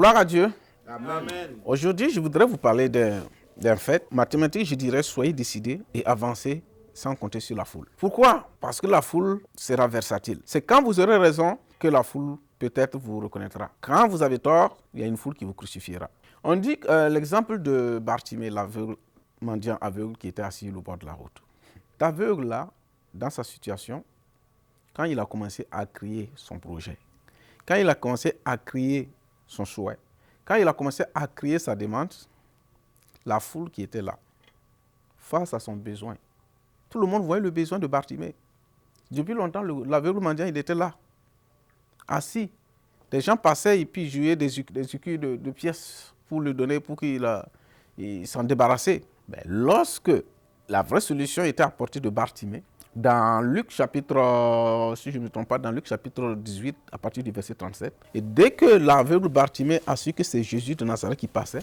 Gloire à Dieu. Amen. Aujourd'hui, je voudrais vous parler d'un fait. Mathématique, je dirais, soyez décidés et avancez sans compter sur la foule. Pourquoi? Parce que la foule sera versatile. C'est quand vous aurez raison que la foule peut-être vous reconnaîtra. Quand vous avez tort, il y a une foule qui vous crucifiera. On dit l'exemple de Bartimée, l'aveugle, mendiant aveugle qui était assis au bord de la route. Cet aveugle-là, dans sa situation, quand il a commencé à crier son projet, quand il a commencé à crier son souhait, quand il a commencé à crier sa demande, la foule qui était là, face à son besoin, tout le monde voyait le besoin de Bartimée. Depuis longtemps, l'aveugle mendiant, il était là, assis. Des gens passaient et puis jouaient des écus de pièces pour lui donner, pour qu'il s'en débarrassait. Mais lorsque la vraie solution était apportée de Bartimée, dans Luc chapitre, si je ne me trompe pas, dans Luc chapitre 18, à partir du verset 37, et dès que l'aveugle Bartimée a su que c'est Jésus de Nazareth qui passait,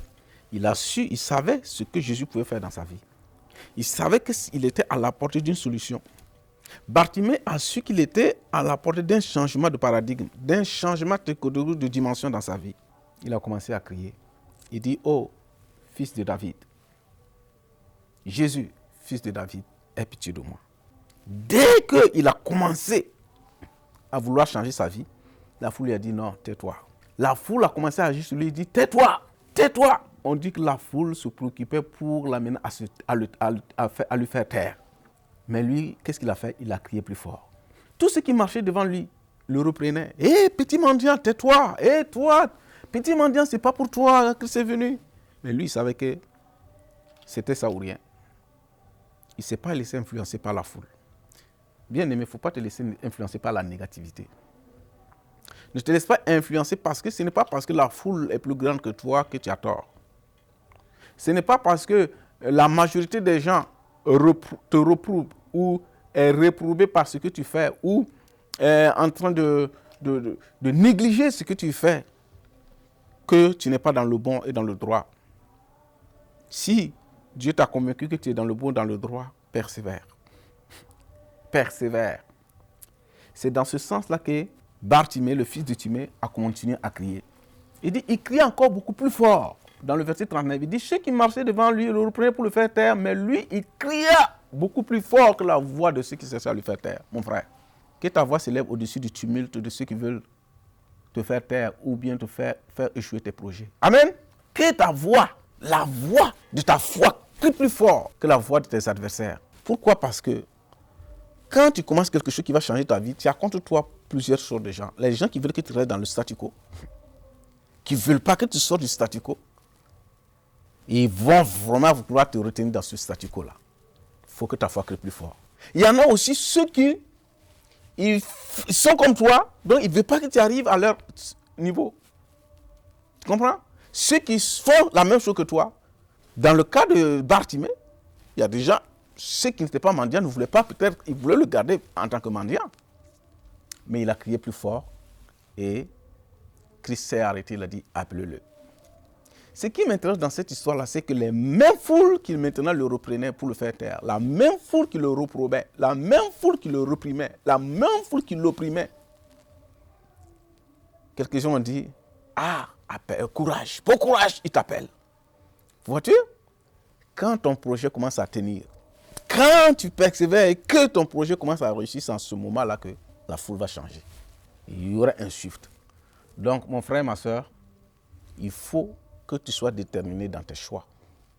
il savait ce que Jésus pouvait faire dans sa vie. Il savait qu'il était à la portée d'une solution. Bartimée a su qu'il était à la portée d'un changement de paradigme, d'un changement de dimension dans sa vie. Il a commencé à crier. Il dit, oh, fils de David, Jésus, fils de David, aie pitié de moi. Dès qu'il a commencé à vouloir changer sa vie, la foule lui a dit non, tais-toi. La foule a commencé à agir sur lui, il dit tais-toi, tais-toi. On dit que la foule se préoccupait pour l'amener à lui faire taire. Mais lui, qu'est-ce qu'il a fait? Il a crié plus fort. Tout ce qui marchait devant lui le reprenait. Hé, petit mendiant, tais-toi. Hé, toi, petit mendiant, c'est pas pour toi que c'est venu. Mais lui, il savait que c'était ça ou rien. Il ne s'est pas laissé influencer par la foule. Bien aimé, il ne faut pas te laisser influencer par la négativité. Ne te laisse pas influencer parce que ce n'est pas parce que la foule est plus grande que toi que tu as tort. Ce n'est pas parce que la majorité des gens te reprouvent ou est réprouvée par ce que tu fais ou est en train de négliger ce que tu fais que tu n'es pas dans le bon et dans le droit. Si Dieu t'a convaincu que tu es dans le bon et dans le droit, persévère. Persévère. C'est dans ce sens-là que Bartimée, le fils de Timée, a continué à crier. Il criait encore beaucoup plus fort. Dans le verset 39, il dit, ceux qui marchaient devant lui le reprenaient pour le faire taire, mais lui, il cria beaucoup plus fort que la voix de ceux qui cherchaient à le faire taire. Mon frère, que ta voix s'élève au-dessus du tumulte de ceux qui veulent te faire taire ou bien te faire échouer tes projets. Amen. Que ta voix, la voix de ta foi, crie plus fort que la voix de tes adversaires. Pourquoi? Parce que quand tu commences quelque chose qui va changer ta vie, tu as contre toi plusieurs sortes de gens. Les gens qui veulent que tu restes dans le statu quo, qui ne veulent pas que tu sortes du statu quo, ils vont vraiment vouloir te retenir dans ce statu quo-là. Il faut que ta foi crie plus fort. Il y en a aussi ceux qui ils sont comme toi, donc ils ne veulent pas que tu arrives à leur niveau. Tu comprends? Ceux qui font la même chose que toi, dans le cas de Bartimée, il y a déjà ceux qui n'étaient pas mendiants ne voulaient pas, peut-être, ils voulaient le garder en tant que mendiant. Mais il a crié plus fort et Christ s'est arrêté, il a dit, appelez-le. Ce qui m'intéresse dans cette histoire-là, c'est que les mêmes foules qui maintenant le reprenaient pour le faire taire, la même foule qui le reprobait, la même foule qui le reprimait, la même foule qui l'opprimait. Quelques-uns ont dit, courage, bon courage, il t'appelle. Vois-tu? Quand ton projet commence à tenir, quand tu persévères et que ton projet commence à réussir, c'est en ce moment-là que la foule va changer. Il y aura un shift. Donc, mon frère, ma soeur, il faut que tu sois déterminé dans tes choix,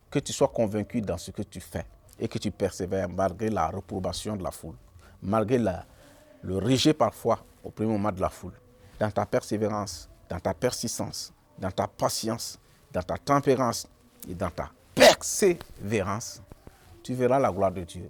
que tu sois convaincu dans ce que tu fais et que tu persévères malgré la réprobation de la foule, malgré le rejet parfois au premier moment de la foule. Dans ta persévérance, dans ta persistance, dans ta patience, dans ta tempérance et dans ta persévérance, tu verras la gloire de Dieu.